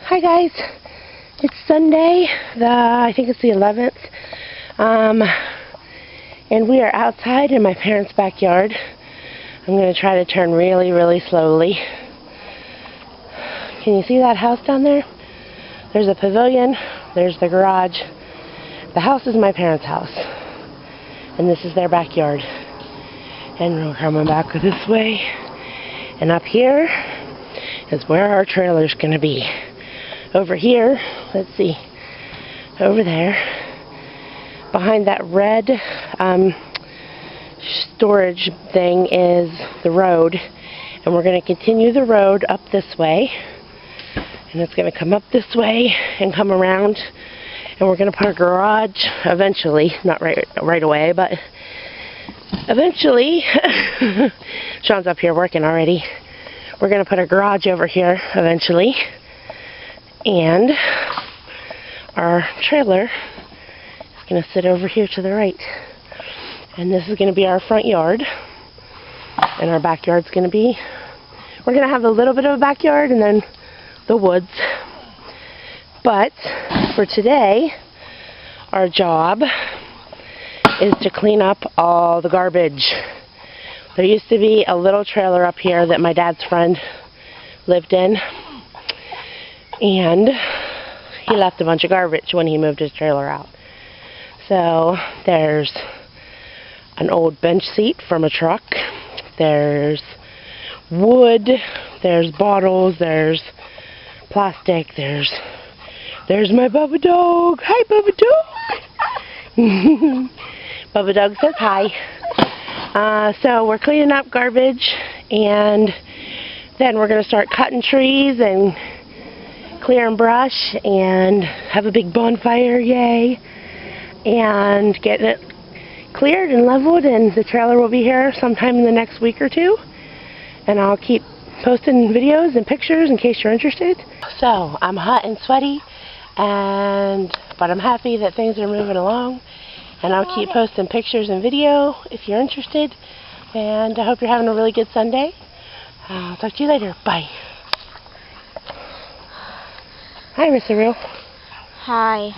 Hi guys, it's Sunday, I think it's the 11th, and we are outside in my parents' backyard. I'm going to try to turn really, really slowly. Can you see that house down there? There's a pavilion, there's the garage. The house is my parents' house, and this is their backyard. And we're coming back this way, and up here is where our trailer's going to be. Over here, let's see, over there, behind that red storage thing is the road, and we're going to continue the road up this way, and it's going to come up this way and come around, and we're going to put a garage eventually, not right away, but eventually. Sean's up here working already. We're going to put a garage over here eventually. And our trailer is going to sit over here to the right. And this is going to be our front yard. And our backyard's going to be, we're going to have a little bit of a backyard and then the woods. But for today, our job is to clean up all the garbage. There used to be a little trailer up here that my dad's friend lived in. And he left a bunch of garbage when he moved his trailer out. So there's an old bench seat from a truck. There's wood. There's bottles. There's plastic. There's my Bubba dog. Hi, Bubba dog. Bubba dog says hi. So we're cleaning up garbage, and then we're going to start cutting trees and clearing brush and have a big bonfire, yay, and getting it cleared and leveled, and the trailer will be here sometime in the next week or two, and I'll keep posting videos and pictures in case you're interested. So I'm hot and sweaty, but I'm happy that things are moving along, and I'll keep posting pictures and video if you're interested, and I hope you're having a really good Sunday. I'll talk to you later. Bye. Hi, Mr. Real. Hi.